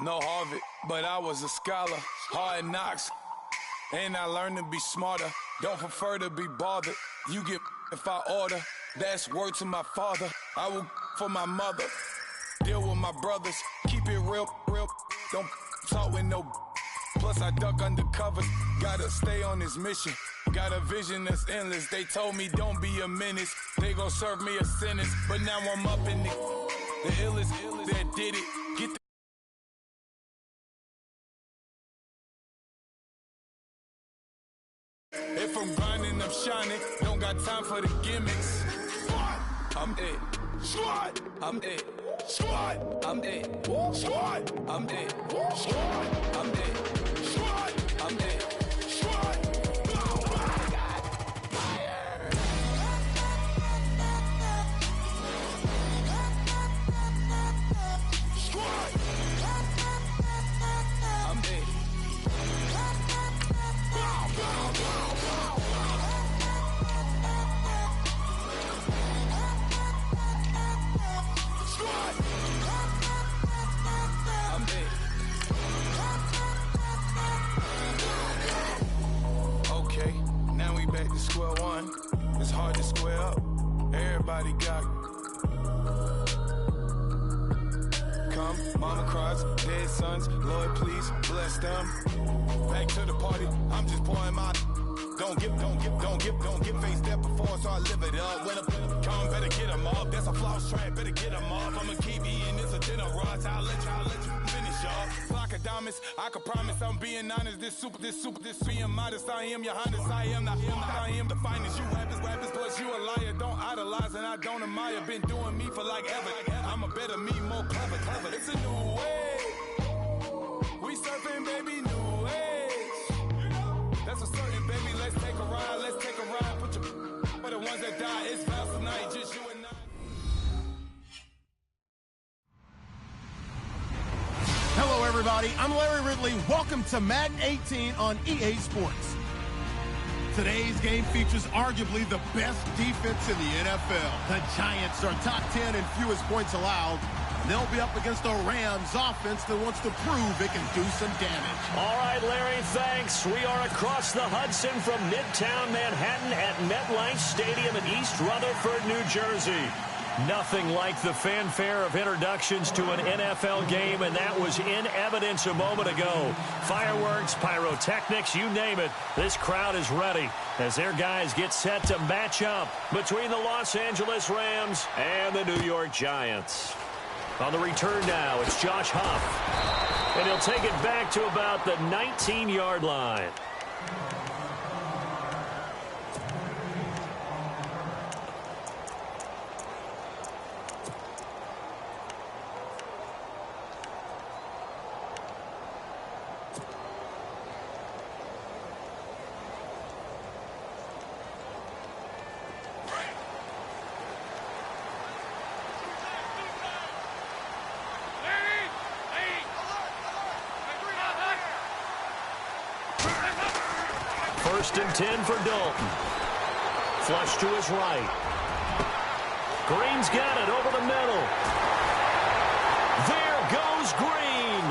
No Harvard, but I was a scholar. Hard knocks, and I learned to be smarter. Don't prefer to be bothered. You get if I order. That's word to my father. I will for my mother. Deal with my brothers. Keep it real. Don't talk with no. Plus I duck undercover. Gotta stay on this mission. Got a vision that's endless. They told me don't be a menace. They gon' serve me a sentence. But now I'm up in the illest that did it. Get the if I'm grinding, I'm shining. Don't got time for the gimmicks. I'm it. Squad. I'm it. Squad. I'm it. Squad. I'm it. Squad. I'm it. Squad. I'm it. Squad. Oh my God. Fire. Squad. I'm it. Okay, now we back to square one. It's hard to square up. Everybody got come, mama cries, dead sons. Lord, please bless them. Back to the party. I'm just pouring my. Don't get face that before, so I live it up. When I come, better get them up. That's a floss track, better get them up. I'ma keep eating this a dinner rush. I'll let you finish up. Flock of diamonds, I can promise I'm being honest. This being modest. I am your highness. I am the finest. You rappers, plus you a liar. Don't idolize and I don't admire. Been doing me for like ever. I'm a better me, more clever. It's a new way. We surfing, baby, new age. That's a certain, baby. Let's take a ride. Put your for the ones that die. It's vows tonight, just you and I. Hello, everybody. I'm Larry Ridley. Welcome to Madden 18 on EA Sports. Today's game features arguably the best defense in the NFL. The Giants are top 10 in fewest points allowed. They'll be up against a Rams offense that wants to prove it can do some damage. All right, Larry, thanks. We are across the Hudson from Midtown Manhattan at MetLife Stadium in East Rutherford, New Jersey. Nothing like the fanfare of introductions to an NFL game, and that was in evidence a moment ago. Fireworks, pyrotechnics, you name it. This crowd is ready as their guys get set to match up between the Los Angeles Rams and the New York Giants. On the return now, it's Josh Huff. And he'll take it back to about the 19-yard line. First and 10 for Dalton. Flush to his right. Green's got it over the middle. There goes Green.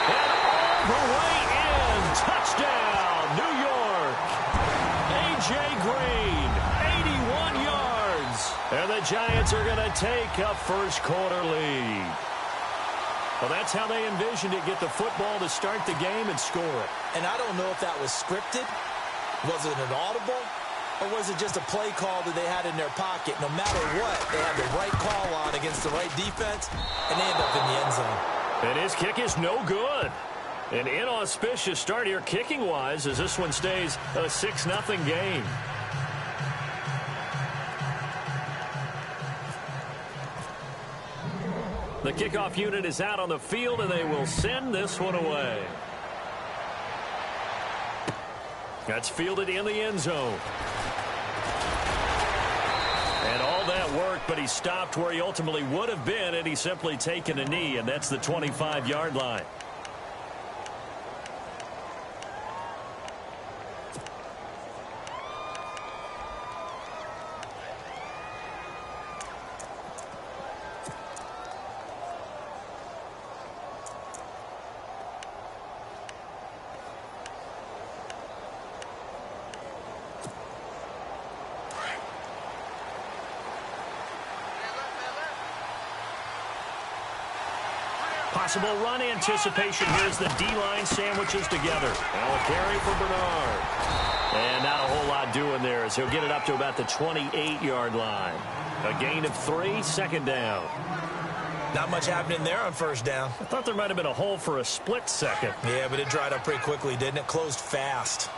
And all the way in. Touchdown, New York. A.J. Green, 81 yards. And the Giants are going to take a first quarter lead. Well, that's how they envisioned it. Get the football to start the game and score it. And I don't know if that was scripted. Was it an audible? Or was it just a play call that they had in their pocket? No matter what, they had the right call on against the right defense, and they end up in the end zone. And his kick is no good. An inauspicious start here kicking-wise as this one stays a 6-0 game. The kickoff unit is out on the field, and they will send this one away. That's fielded in the end zone. And all that worked, but he stopped where he ultimately would have been had he simply taken a knee, and that's the 25-yard line. Possible run anticipation. Here's the D-line sandwiches together. Now a carry for Bernard. And not a whole lot doing there as he'll get it up to about the 28-yard line. A gain of 3, second down. Not much happening there on first down. I thought there might have been a hole for a split second. Yeah, but it dried up pretty quickly, didn't it? Closed fast.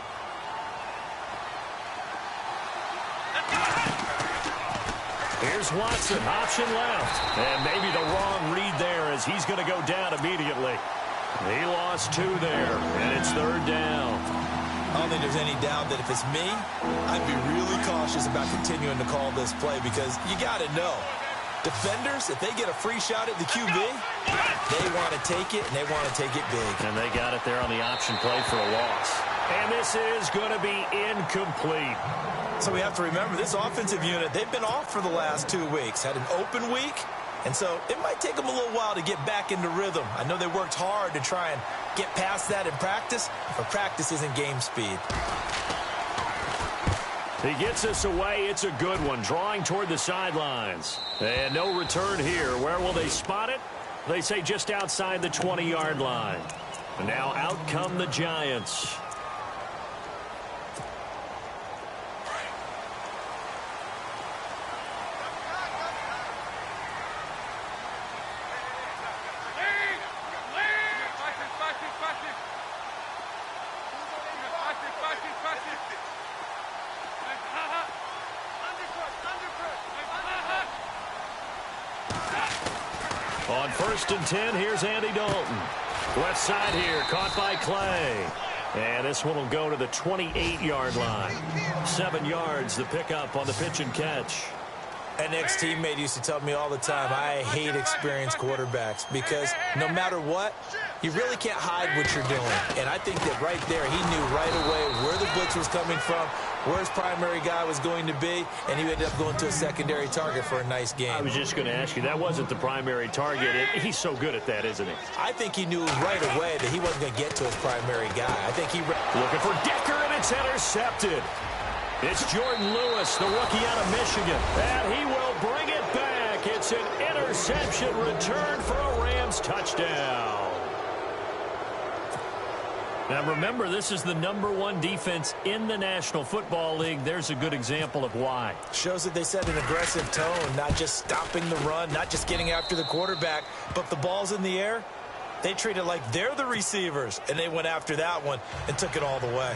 Here's Watson, option left. And maybe the wrong read there as he's going to go down immediately. He lost 2 there, and it's third down. I don't think there's any doubt that if it's me, I'd be really cautious about continuing to call this play because you got to know. Defenders, if they get a free shot at the QB, they want to take it, and they want to take it big. And they got it there on the option play for a loss. And this is going to be incomplete. So we have to remember, this offensive unit, they've been off for the last 2 weeks. Had an open week, and so it might take them a little while to get back into rhythm. I know they worked hard to try and get past that in practice, but practice isn't game speed. He gets us away. It's a good one. Drawing toward the sidelines. And no return here. Where will they spot it? They say just outside the 20-yard line. And now out come the Giants. On 1st and 10, here's Andy Dalton. Left side here, caught by Clay. And this one will go to the 28-yard line. 7 yards, the pickup on the pitch and catch. An ex-teammate used to tell me all the time, I hate experienced quarterbacks because no matter what, you really can't hide what you're doing. And I think that right there, he knew right away where the blitz was coming from, where his primary guy was going to be, and he ended up going to a secondary target for a nice game. I was just going to ask you, that wasn't the primary target. He's so good at that, isn't he? I think he knew right away that he wasn't going to get to his primary guy. I think he... Looking for Decker, and it's intercepted. It's Jordan Lewis, the rookie out of Michigan. And he will bring it back. It's an interception return for a Rams touchdown. Now remember, this is the #1 defense in the National Football League. There's a good example of why. Shows that they set an aggressive tone, not just stopping the run, not just getting after the quarterback, but the ball's in the air. They treat it like they're the receivers, and they went after that one and took it all the way.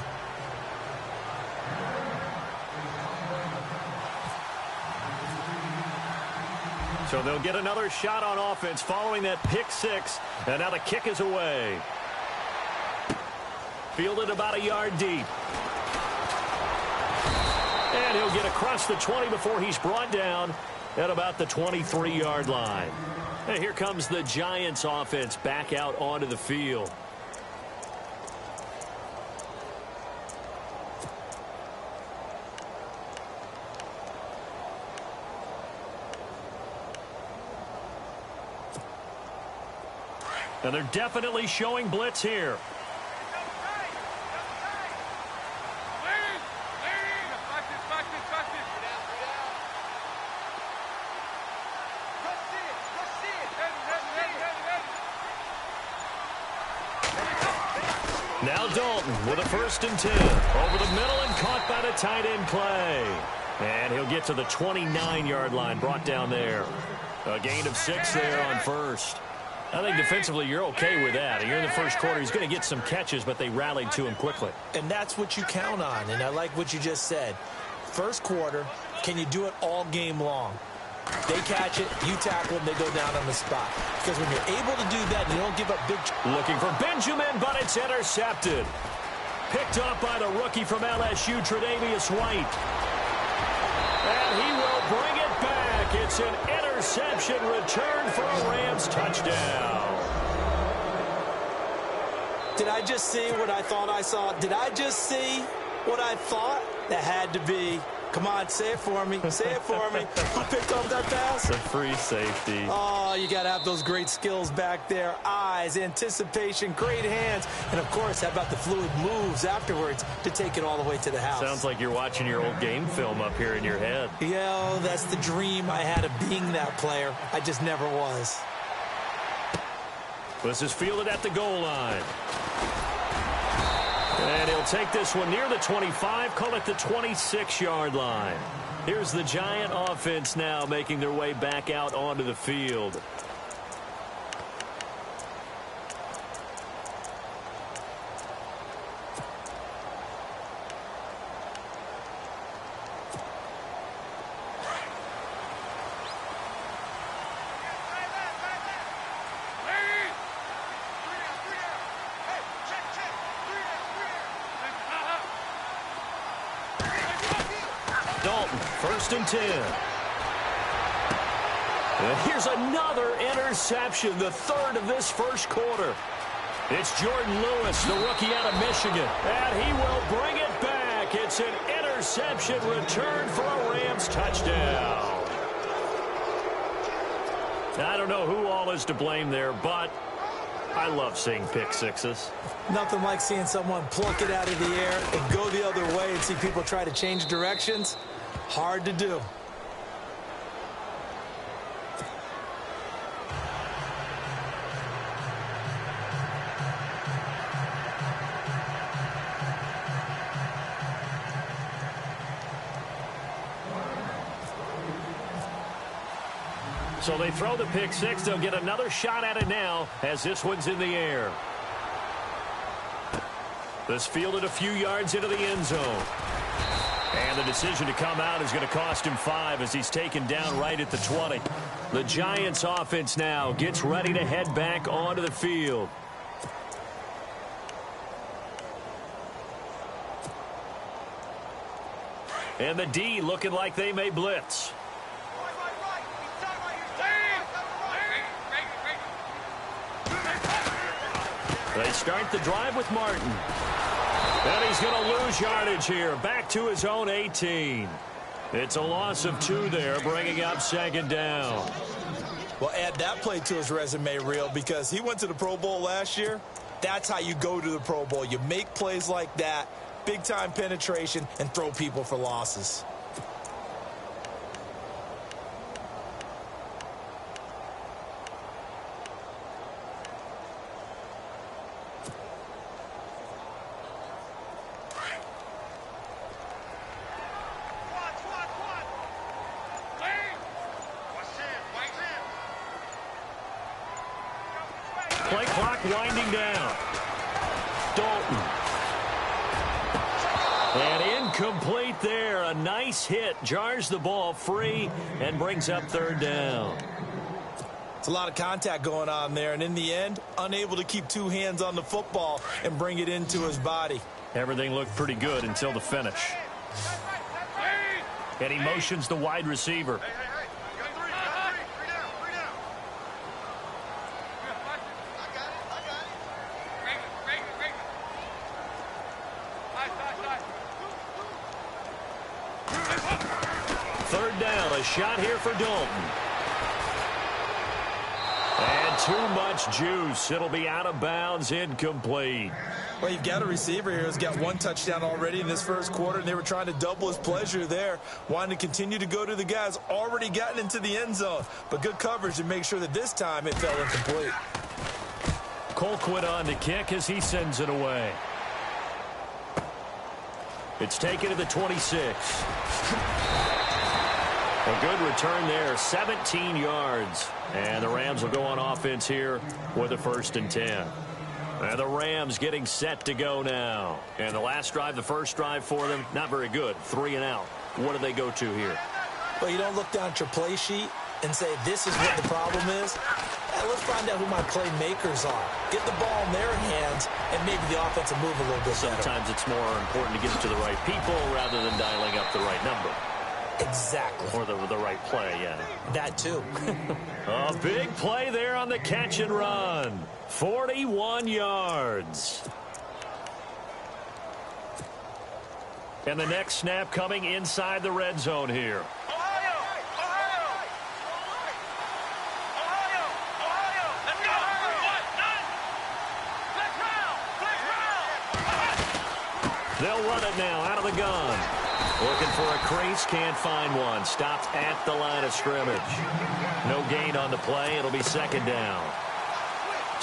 So they'll get another shot on offense following that pick 6, and now the kick is away. Fielded about a yard deep. And he'll get across the 20 before he's brought down at about the 23-yard line. And here comes the Giants offense back out onto the field. And they're definitely showing blitz here. Now Dalton with a 1st and 10. Over the middle and caught by the tight end Clay. And he'll get to the 29-yard line, brought down there. A gain of 6 there on first. I think defensively you're okay with that. You're in the first quarter. He's going to get some catches, but they rallied to him quickly. And that's what you count on, and I like what you just said. First quarter, can you do it all game long? They catch it, you tackle them, they go down on the spot. Because when you're able to do that, you don't give up big... Looking for Benjamin, but it's intercepted. Picked up by the rookie from LSU, Tre'Davious White. And he will bring it back. It's an interception return for a Rams touchdown. Did I just see what I thought I saw? Did I just see what I thought? That had to be. Come on, say it for me. Say it for me. Who picked up that pass? The free safety. Oh, you got to have those great skills back there. Eyes, anticipation, great hands. And, of course, how about the fluid moves afterwards to take it all the way to the house? Sounds like you're watching your old game film up here in your head. Yeah, that's the dream I had of being that player. I just never was. This is fielded at the goal line. And he'll take this one near the 25, call it the 26-yard line. Here's the Giant offense now making their way back out onto the field. Dalton, 1st and 10. And here's another interception, the 3rd of this first quarter. It's Jordan Lewis, the rookie out of Michigan, and he will bring it back. It's an interception return for a Rams touchdown. I don't know who all is to blame there, but I love seeing pick sixes. Nothing like seeing someone pluck it out of the air and go the other way and see people try to change directions. Hard to do. So they throw the pick six. They'll get another shot at it now as this one's in the air. This fielded a few yards into the end zone. And the decision to come out is going to cost him 5 as he's taken down right at the 20. The Giants offense now gets ready to head back onto the field. And the D looking like they may blitz. They start the drive with Martin. And he's going to lose yardage here. Back to his own 18. It's a loss of 2 there, bringing up 2nd down. Well, add that play to his resume reel because he went to the Pro Bowl last year. That's how you go to the Pro Bowl. You make plays like that, big-time penetration, and throw people for losses. Play clock winding down. Dalton. And incomplete there. A nice hit. Jars the ball free and brings up 3rd down. It's a lot of contact going on there. And in the end, unable to keep 2 hands on the football and bring it into his body. Everything looked pretty good until the finish. And he motions the wide receiver. Shot here for Dalton. And too much juice. It'll be out of bounds, incomplete. Well, you've got a receiver here who's got 1 touchdown already in this first quarter, and they were trying to double his pleasure there, wanting to continue to go to the guys already gotten into the end zone. But good coverage to make sure that this time it fell incomplete. Colquitt on to kick as he sends it away. It's taken to the 26. A good return there, 17 yards. And the Rams will go on offense here with a 1st and 10. And the Rams getting set to go now. And the last drive, the first drive for them, not very good. 3 and out. What do they go to here? Well, you don't look down at your play sheet and say, this is what the problem is. Let's find out who my playmakers are. Get the ball in their hands and maybe the offense will move a little bit better. Sometimes it's more important to get it to the right people rather than dialing up the right number. Exactly. Or the right play, yeah. That too. A big play there on the catch and run. 41 yards. And the next snap coming inside the red zone here. They'll run it now out of the gun. Looking for a crease, can't find one. Stopped at the line of scrimmage. No gain on the play. It'll be 2nd down.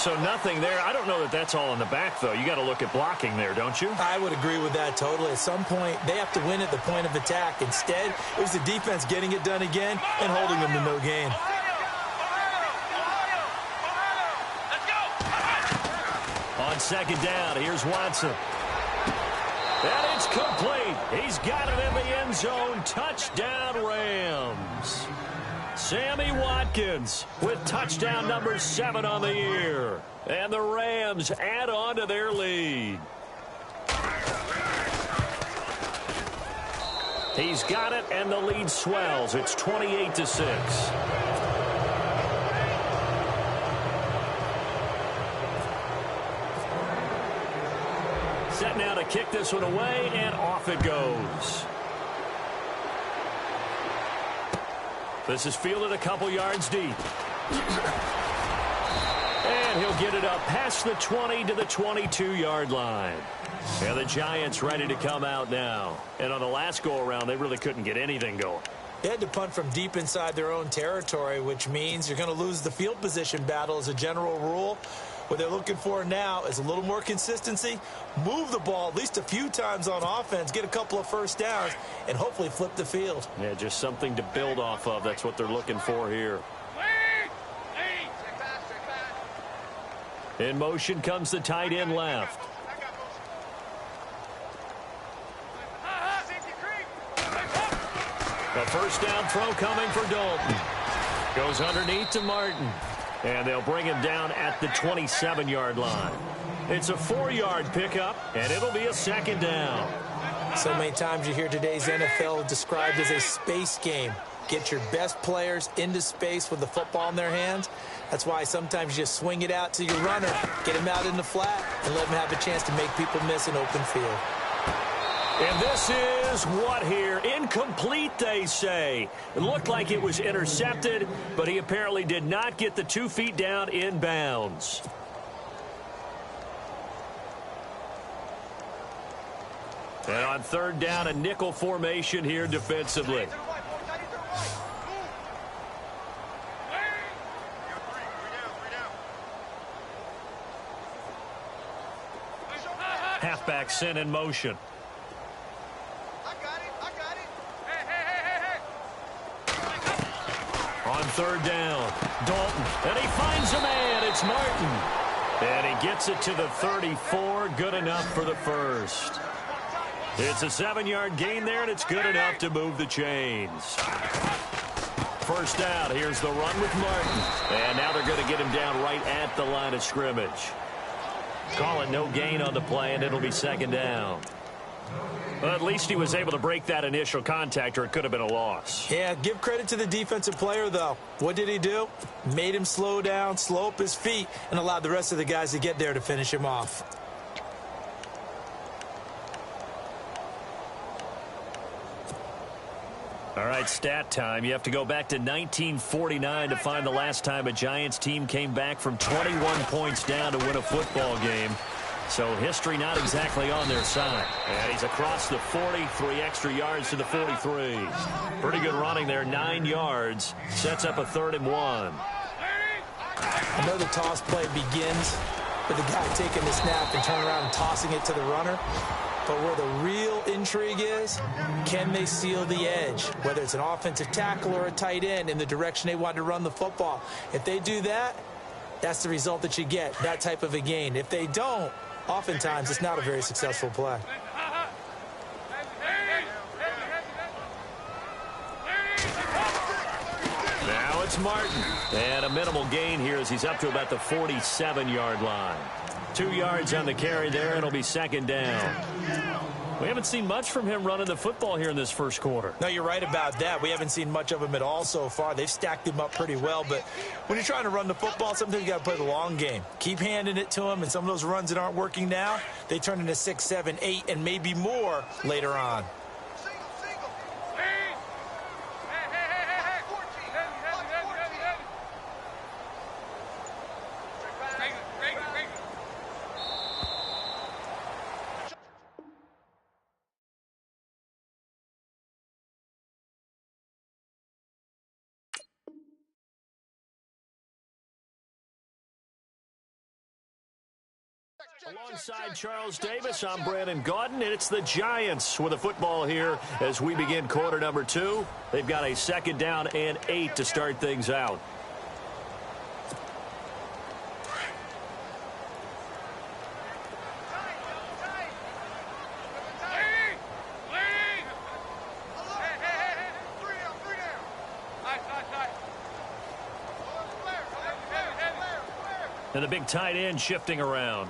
So nothing there. I don't know that that's all in the back, though. You got to look at blocking there, don't you? I would agree with that totally. At some point, they have to win at the point of attack. Instead, it was the defense getting it done again and holding them to no gain. On second down, here's Watson. And it's complete. He's got it in the end zone. Touchdown, Rams. Sammy Watkins with touchdown number 7 on the year. And the Rams add on to their lead. He's got it, and the lead swells. It's 28-6. Set now to kick this one away, and off it goes. This is fielded a couple yards deep. And he'll get it up past the 20 to the 22-yard line. And the Giants ready to come out now. And on the last go-around, they really couldn't get anything going. They had to punt from deep inside their own territory, which means you're going to lose the field position battle as a general rule. What they're looking for now is a little more consistency, move the ball at least a few times on offense, get a couple of first downs, and hopefully flip the field. Yeah, just something to build off of. That's what they're looking for here. In motion comes the tight end left. The first down throw coming for Dalton. Goes underneath to Martin. And they'll bring him down at the 27-yard line. It's a 4-yard pickup, and it'll be a second down. So many times you hear today's NFL described as a space game. Get your best players into space with the football in their hands. That's why sometimes you just swing it out to your runner, get him out in the flat, and let him have a chance to make people miss an open field. And this is what here? Incomplete, they say. It looked like it was intercepted, but he apparently did not get the 2 feet down in bounds. And on third down, a nickel formation here defensively. Halfback sent in motion. On third down, Dalton, and he finds a man. It's Martin. And he gets it to the 34. Good enough for the first. It's a 7-yard gain there, and it's good enough to move the chains. First down, here's the run with Martin. And now they're going to get him down right at the line of scrimmage. Call it no gain on the play, and it'll be second down. Well, at least he was able to break that initial contact, or it could have been a loss. Yeah, give credit to the defensive player, though. What did he do? Made him slow down, slow up his feet, and allowed the rest of the guys to get there to finish him off. All right, stat time. You have to go back to 1949 to find the last time a Giants team came back from 21 points down to win a football game. So history not exactly on their side. And he's across the 40, 3 extra yards to the 43. Pretty good running there, 9 yards. Sets up a 3rd and 1. I know the toss play begins with the guy taking the snap and turning around and tossing it to the runner. But where the real intrigue is, can they seal the edge? Whether it's an offensive tackle or a tight end in the direction they want to run the football. If they do that, that's the result that you get, that type of a gain. If they don't, oftentimes it's not a very successful play. Now it's Martin. And a minimal gain here as he's up to about the 47-yard line. 2 yards on the carry there, and it'll be second down. We haven't seen much from him running the football here in this first quarter. No, you're right about that. We haven't seen much of him at all so far. They've stacked him up pretty well, but when you're trying to run the football, sometimes you got to play the long game. Keep handing it to him, and some of those runs that aren't working now, they turn into 6, 7, 8, and maybe more later on. Alongside Charles Davis, I'm Brandon Gaudin, and it's the Giants with a football here as we begin quarter number 2. They've got a second down and 8 to start things out. And the big tight end shifting around.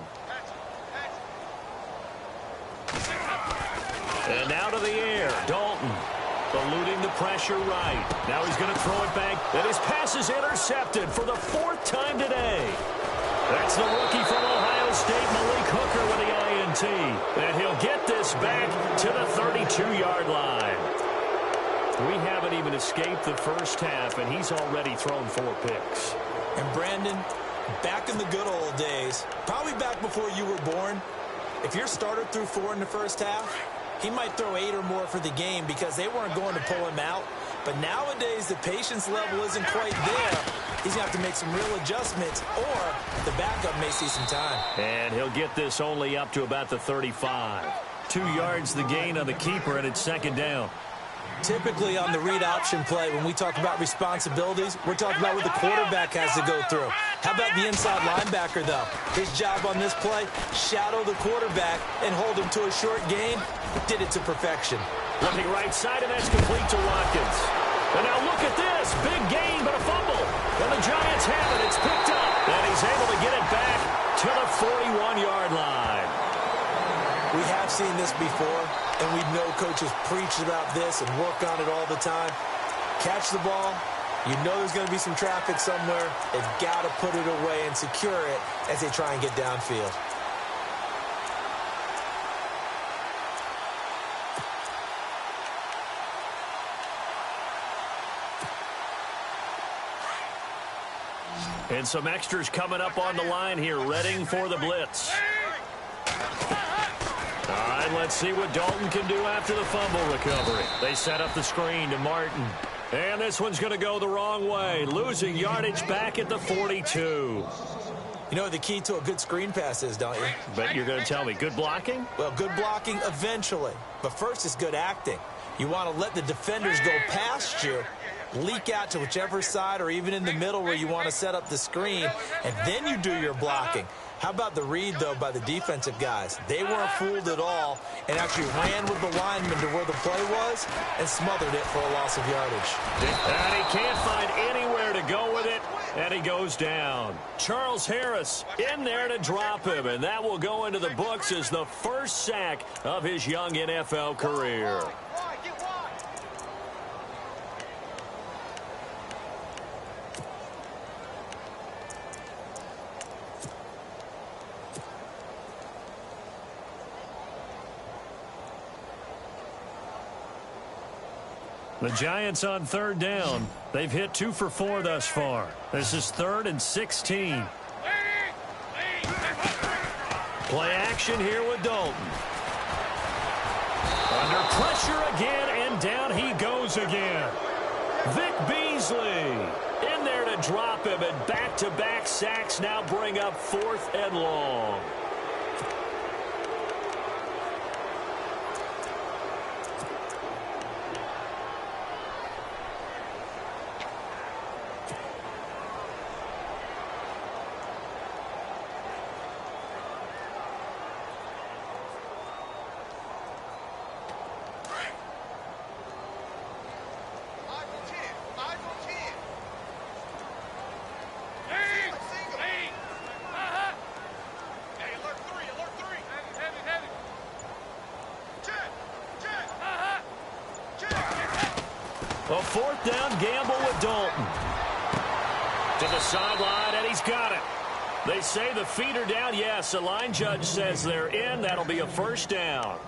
And now to the air. Dalton eluding the pressure right. Now he's going to throw it back. And his pass is intercepted for the 4th time today. That's the rookie from Ohio State, Malik Hooker, with the INT. And he'll get this back to the 32-yard line. We haven't even escaped the first half, and he's already thrown 4 picks. And Brandon, back in the good old days, probably back before you were born, if your starter threw 4 in the first half, he might throw 8 or more for the game because they weren't going to pull him out. But nowadays, the patience level isn't quite there. He's going to have to make some real adjustments, or the backup may see some time. And he'll get this only up to about the 35. 2 yards the gain on the keeper, and it's second down. Typically on the read option play, when we talk about responsibilities, we're talking about what the quarterback has to go through. How about the inside linebacker, though? His job on this play, shadow the quarterback and hold him to a short gain. Did it to perfection. Looking right side, and that's complete to Watkins. And now look at this. Big gain, but a fumble. And the Giants have it. It's picked up. And he's able to get it back to the 41-yard line. We have seen this before, and we know coaches preach about this and work on it all the time. Catch the ball. You know there's going to be some traffic somewhere. They've got to put it away and secure it as they try and get downfield. And some extras coming up on the line here, readying for the blitz. All right, let's see what Dalton can do after the fumble recovery. They set up the screen to Martin. And this one's going to go the wrong way, losing yardage back at the 42. You know what the key to a good screen pass is, don't you? But you're going to tell me, good blocking? Well, good blocking eventually. But first is good acting. You want to let the defenders go past you, leak out to whichever side or even in the middle where you want to set up the screen, and then you do your blocking. How about the read, though, by the defensive guys? They weren't fooled at all and actually ran with the lineman to where the play was and smothered it for a loss of yardage. And he can't find anywhere to go with it, and he goes down. Charles Harris in there to drop him, and that will go into the books as the first sack of his young NFL career. The Giants on third down. They've hit 2 for 4 thus far. This is 3rd and 16. Play action here with Dalton. Under pressure again, and down he goes again. Vic Beasley in there to drop him, and back-to-back sacks now bring up 4th and long. A 4th down gamble with Dalton. To the sideline, and he's got it. They say the feet are down. Yes, the line judge says they're in. That'll be a first down.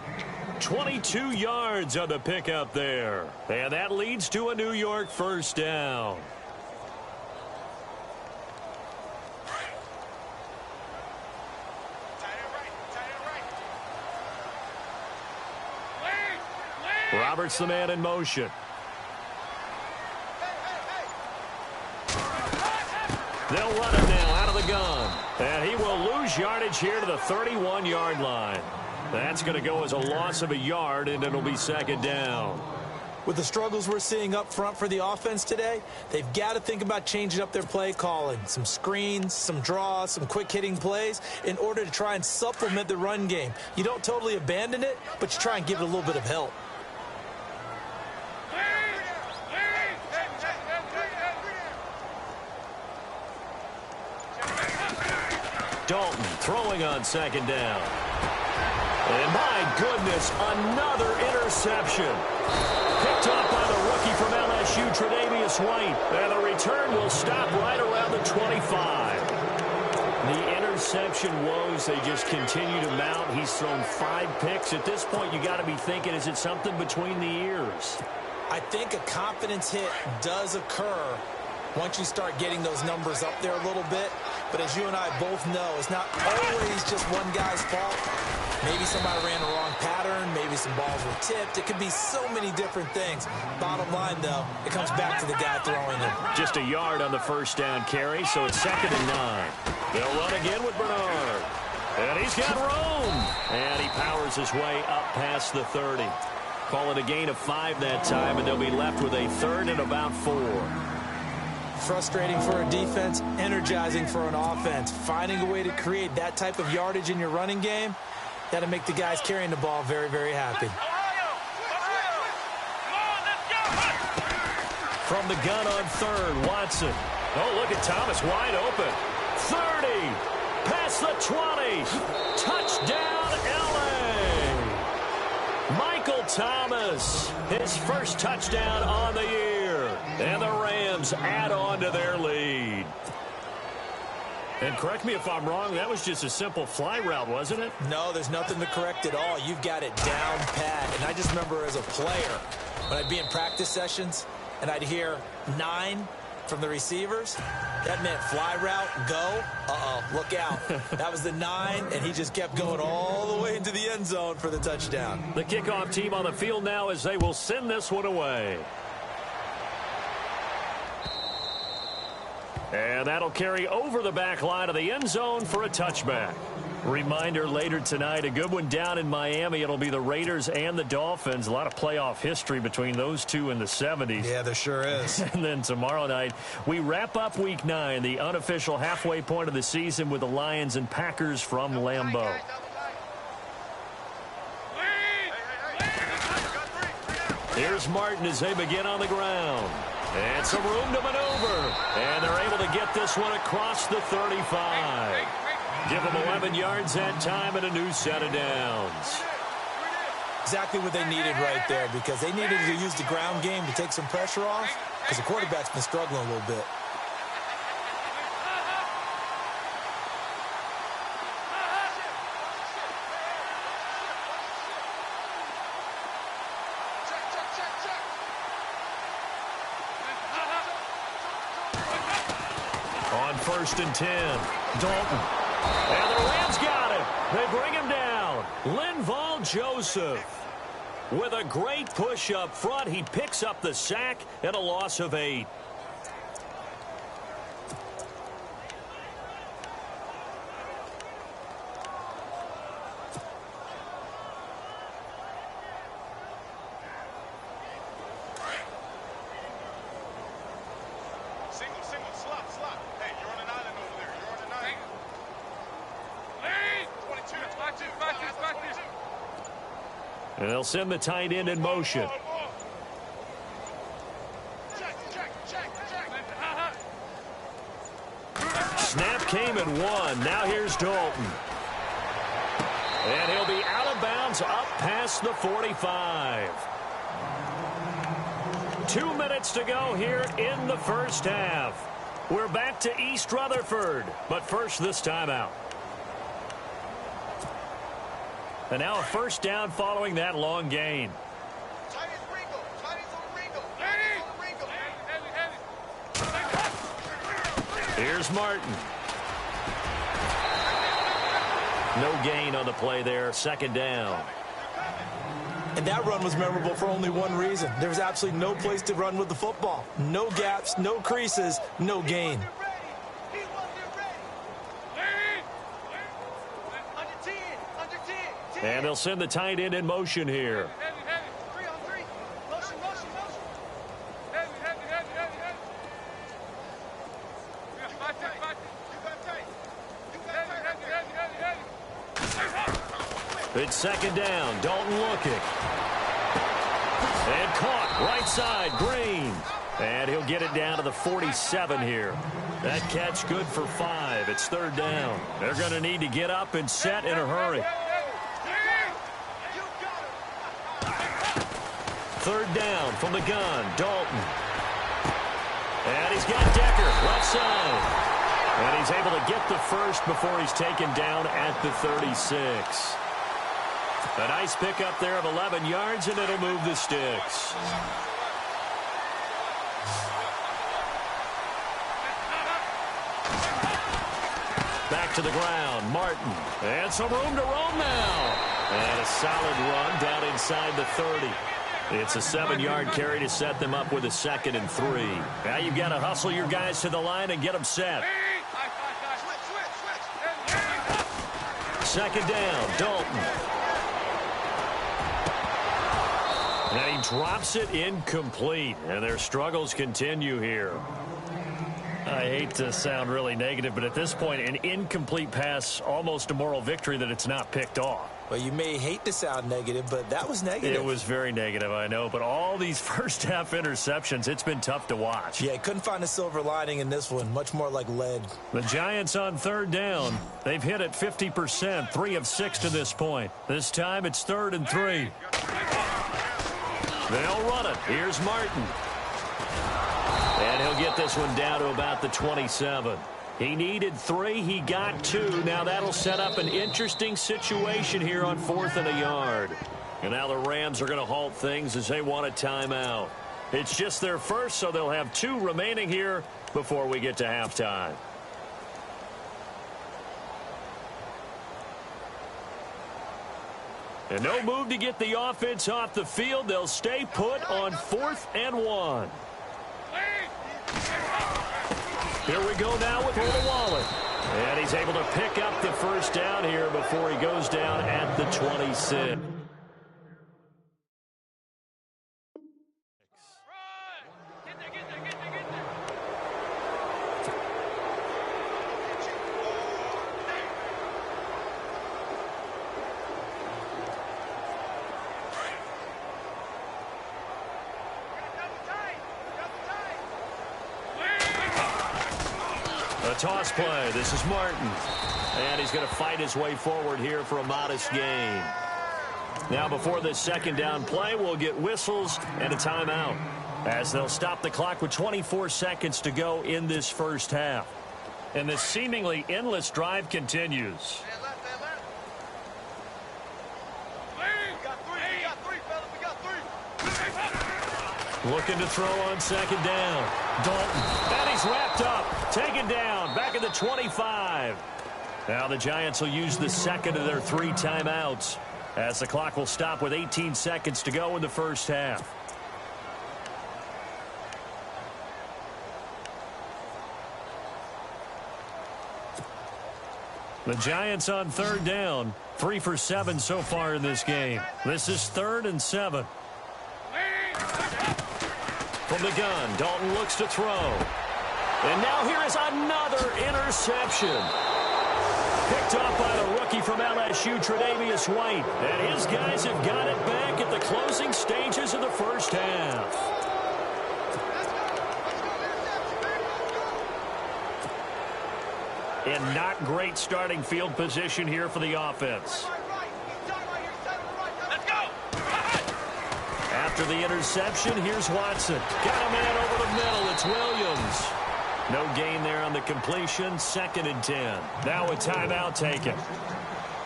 22 yards on the pickup there. And that leads to a New York first down. Roberts the man in motion. They'll run it now out of the gun. And he will lose yardage here to the 31-yard line. That's going to go as a loss of a yard, and it'll be second down. With the struggles we're seeing up front for the offense today, they've got to think about changing up their play calling. Some screens, some draws, some quick-hitting plays in order to try and supplement the run game. You don't totally abandon it, but you try and give it a little bit of help. Dalton throwing on second down. And my goodness, another interception. Picked up by the rookie from LSU, Tre'Davious White. And the return will stop right around the 25. The interception woes, they just continue to mount. He's thrown 5 picks. At this point, you got to be thinking, is it something between the ears? I think a confidence hit does occur once you start getting those numbers up there a little bit. But as you and I both know, it's not always just one guy's fault. Maybe somebody ran the wrong pattern. Maybe some balls were tipped. It could be so many different things. Bottom line, though, it comes back to the guy throwing it. Just a yard on the first down carry, so it's 2nd and 9. They'll run again with Bernard. And he's got room. And he powers his way up past the 30. Call it a gain of 5 that time, and they'll be left with a 3rd and about 4. Frustrating for a defense, energizing for an offense. Finding a way to create that type of yardage in your running game, got to make the guys carrying the ball very, very happy. From the gun on 3rd, Watson. Oh, look at Thomas wide open. 30, past the 20. Touchdown, L.A. Michael Thomas, his first touchdown on the year. And the Rams add on to their lead. And correct me if I'm wrong, that was just a simple fly route, wasn't it? No, there's nothing to correct at all. You've got it down pat. And I just remember as a player, when I'd be in practice sessions and I'd hear 9 from the receivers, that meant fly route, go, look out. That was the 9, and he just kept going all the way into the end zone for the touchdown. The kickoff team on the field now as they will send this one away. And that'll carry over the back line of the end zone for a touchback. Reminder later tonight, a good one down in Miami. It'll be the Raiders and the Dolphins. A lot of playoff history between those two in the 70s. Yeah, there sure is. And then tomorrow night, we wrap up Week 9, the unofficial halfway point of the season with the Lions and Packers from Lambeau. Here's Martin as they begin on the ground. And some room to maneuver. And they're able to get this one across the 35. Give them 11 yards that time and a new set of downs. Exactly what they needed right there, because they needed to use the ground game to take some pressure off, because the quarterback's been struggling a little bit. On 1st and 10, Dalton. And the Rams got him. They bring him down. Linval Joseph. With a great push up front, he picks up the sack and a loss of 8. And they'll send the tight end in motion. Snap came and won. Now here's Dalton. And he'll be out of bounds up past the 45. 2 minutes to go here in the first half. We're back to East Rutherford, but first this timeout. And now a first down following that long gain. Here's Martin. No gain on the play there. 2nd down. And that run was memorable for only one reason. There was absolutely no place to run with the football. No gaps, no creases, no gain. And they'll send the tight end in motion here. It's second down. Dalton looking. And caught right side. Green. And he'll get it down to the 47 here. That catch good for 5. It's third down. They're going to need to get up and set in a hurry. Third down from the gun. Dalton. And he's got Decker left side. And he's able to get the first before he's taken down at the 36. A nice pickup there of 11 yards, and it'll move the sticks. Back to the ground. Martin. And some room to roam now. And a solid run down inside the 30. It's a 7-yard carry to set them up with a 2nd and 3. Now you've got to hustle your guys to the line and get them set. Second down. Dalton. And he drops it incomplete. And their struggles continue here. I hate to sound really negative, but at this point, an incomplete pass, almost a moral victory that it's not picked off. Well, you may hate to sound negative, but that was negative. It was very negative, I know. But all these first-half interceptions, it's been tough to watch. Yeah, couldn't find a silver lining in this one. Much more like lead. The Giants on third down. They've hit it 50%, 3 of 6 to this point. This time it's 3rd and 3. They'll run it. Here's Martin. And he'll get this one down to about the 27. He needed 3. He got 2. Now that'll set up an interesting situation here on 4th and a yard. And now the Rams are going to halt things as they want a timeout. It's just their first, so they'll have 2 remaining here before we get to halftime. And no move to get the offense off the field. They'll stay put on 4th and 1. Here we go now with Wallet. And he's able to pick up the first down here before he goes down at the 26. Toss play. This is Martin. And he's going to fight his way forward here for a modest gain. Now before this second down play, we'll get whistles and a timeout as they'll stop the clock with 24 seconds to go in this first half. And this seemingly endless drive continues. Looking to throw on second down. Dalton. And he's wrapped up. Taken down. Back at the 25. Now the Giants will use the second of their 3 timeouts as the clock will stop with 18 seconds to go in the first half. The Giants on third down. 3 for 7 so far in this game. This is 3rd and 7. From the gun, Dalton looks to throw. And now here is another interception. Picked off by the rookie from LSU, Tre'Davious White. And his guys have got it back at the closing stages of the first half. And not great starting field position here for the offense. After the interception, here's Watson. Got a man over the middle. It's Williams. No gain there on the completion. 2nd and 10. Now a timeout taken.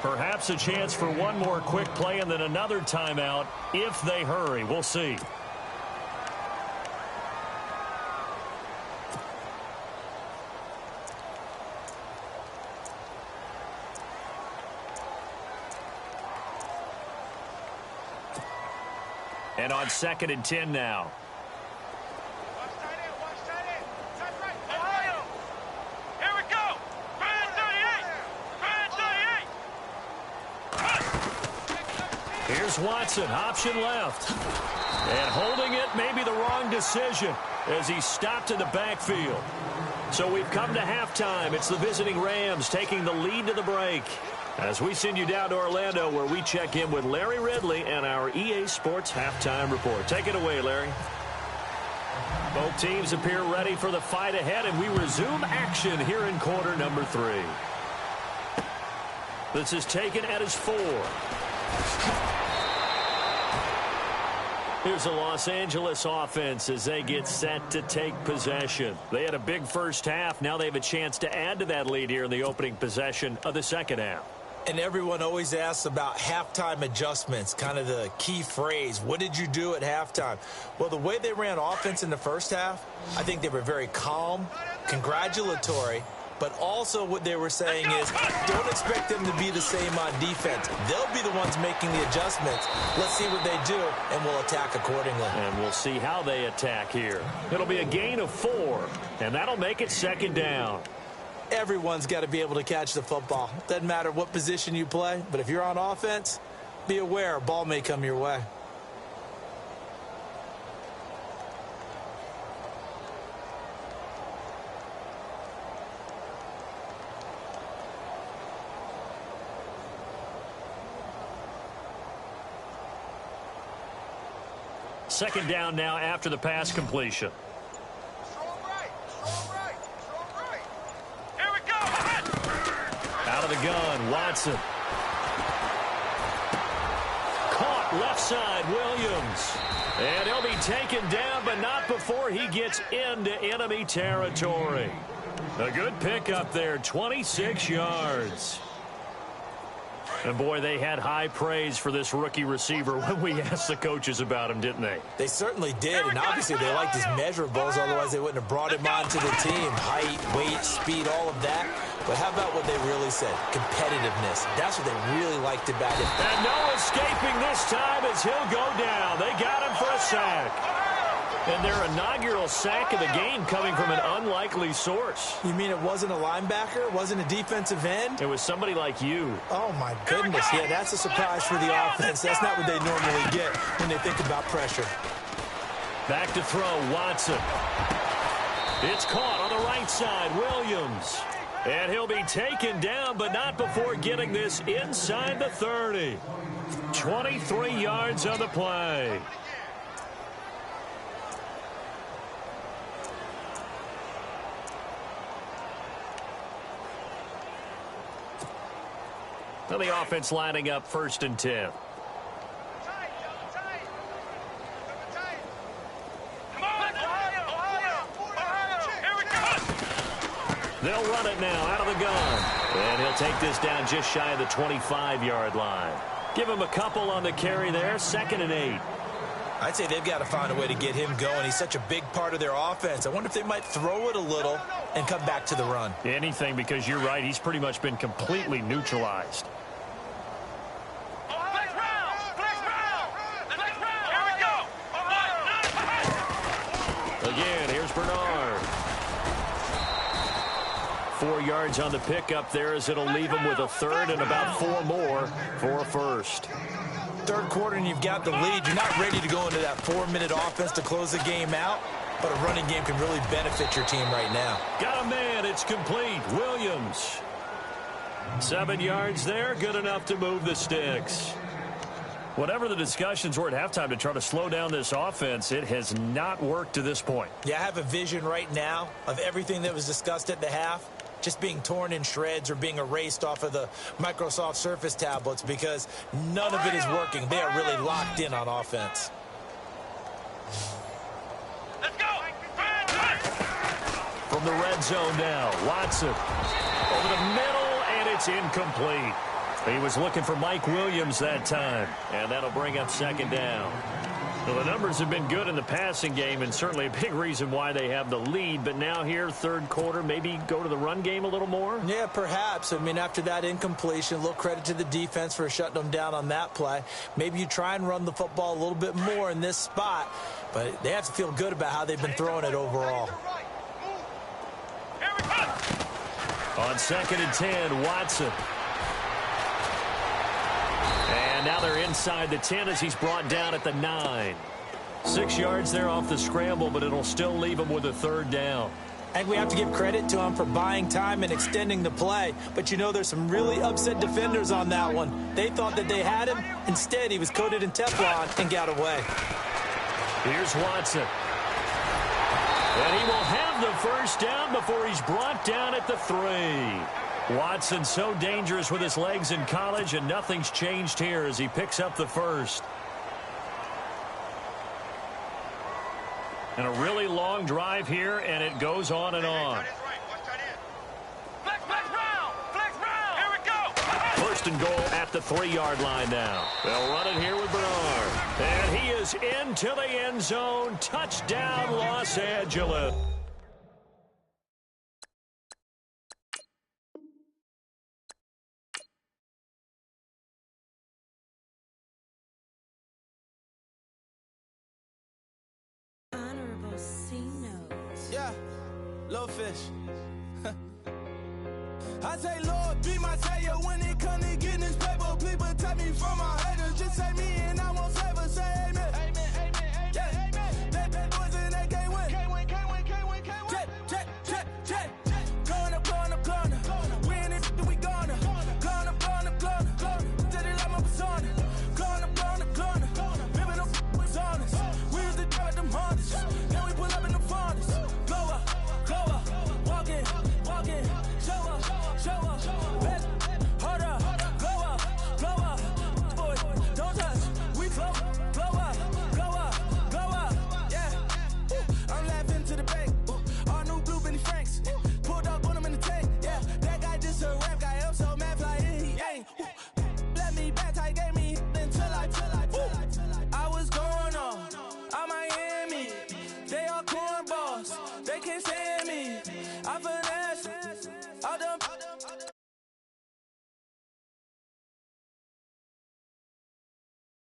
Perhaps a chance for one more quick play and then another timeout if they hurry. We'll see. And on 2nd and 10 now. Here we go. Brand 38. Here's Watson, option left. And holding it may be the wrong decision as he stopped in the backfield. So we've come to halftime. It's the visiting Rams taking the lead to the break. As we send you down to Orlando, where we check in with Larry Ridley and our EA Sports Halftime Report. Take it away, Larry. Both teams appear ready for the fight ahead, and we resume action here in quarter number 3. This is taken at his 4. Here's the Los Angeles offense as they get set to take possession. They had a big first half. Now they have a chance to add to that lead here in the opening possession of the second half. And everyone always asks about halftime adjustments, kind of the key phrase. What did you do at halftime? Well, the way they ran offense in the first half, I think they were very calm, congratulatory, but also what they were saying is don't expect them to be the same on defense. They'll be the ones making the adjustments. Let's see what they do, and we'll attack accordingly. And we'll see how they attack here. It'll be a gain of 4, and that'll make it second down. Everyone's got to be able to catch the football. Doesn't matter what position you play, but if you're on offense, be aware a ball may come your way. Second down now after the pass completion. Out of the gun, Watson. Caught left side, Williams. And he'll be taken down, but not before he gets into enemy territory. A good pickup there, 26 yards. And, boy, they had high praise for this rookie receiver when we asked the coaches about him, didn't they? They certainly did, and obviously they liked his measurables, otherwise they wouldn't have brought him onto the team. Height, weight, speed, all of that. But how about what they really said? Competitiveness. That's what they really liked about him. And no escaping this time as he'll go down. They got him for a sack. And their inaugural sack of the game coming from an unlikely source. You mean it wasn't a linebacker? It wasn't a defensive end? It was somebody like you. Oh, my goodness. Yeah, that's a surprise for the offense. That's not what they normally get when they think about pressure. Back to throw, Watson. It's caught on the right side, Williams. And he'll be taken down, but not before getting this inside the 30. 23 yards on the play. Well, the offense lining up 1st and 10. They'll run it now out of the gun. And he'll take this down just shy of the 25-yard line. Give him a couple on the carry there, 2nd and 8. I'd say they've got to find a way to get him going. He's such a big part of their offense. I wonder if they might throw it a little and come back to the run. Anything, because you're right. He's pretty much been completely neutralized. Again, here's Bernard. 4 yards on the pickup there as it'll leave him with a 3rd and about 4 more for a 1st. Third quarter and you've got the lead. You're not ready to go into that 4-minute offense to close the game out, but a running game can really benefit your team right now. Got a man. It's complete. Williams. 7 yards there. Good enough to move the sticks. Whatever the discussions were at halftime to try to slow down this offense, it has not worked to this point. Yeah, I have a vision right now of everything that was discussed at the half just being torn in shreds or being erased off of the Microsoft Surface tablets because none of it is working. They are really locked in on offense. Let's go! From the red zone now, Watson over the middle, and it's incomplete. He was looking for Mike Williams that time, and that'll bring up 2nd down. Well, the numbers have been good in the passing game, and certainly a big reason why they have the lead. But now here, 3rd quarter, maybe go to the run game a little more? Yeah, perhaps. I mean, after that incompletion, a little credit to the defense for shutting them down on that play. Maybe you try and run the football a little bit more in this spot, but they have to feel good about how they've been throwing it overall. On 2nd and 10, Watson. And now Now they're inside the 10 as he's brought down at the 9. 6 yards there off the scramble, but it'll still leave him with a 3rd down. I think we have to give credit to him for buying time and extending the play. But, you know, there's some really upset defenders on that one. They thought that they had him. Instead, he was coated in Teflon and got away. Here's Watson. And he will have the 1st down before he's brought down at the 3. Watson so dangerous with his legs in college, and nothing's changed here as he picks up the 1st. And a really long drive here, and it goes on and on. Flex round! Flex round! Here we go! 1st and goal at the 3-yard line now. They'll run it here with Bernard. And he is into the end zone. Touchdown, Los Angeles. Yeah, little fish. I say, Lord, be my savior when it comes to getting this paper. People take me from my haters. Just say me and I won't save her. Say amen.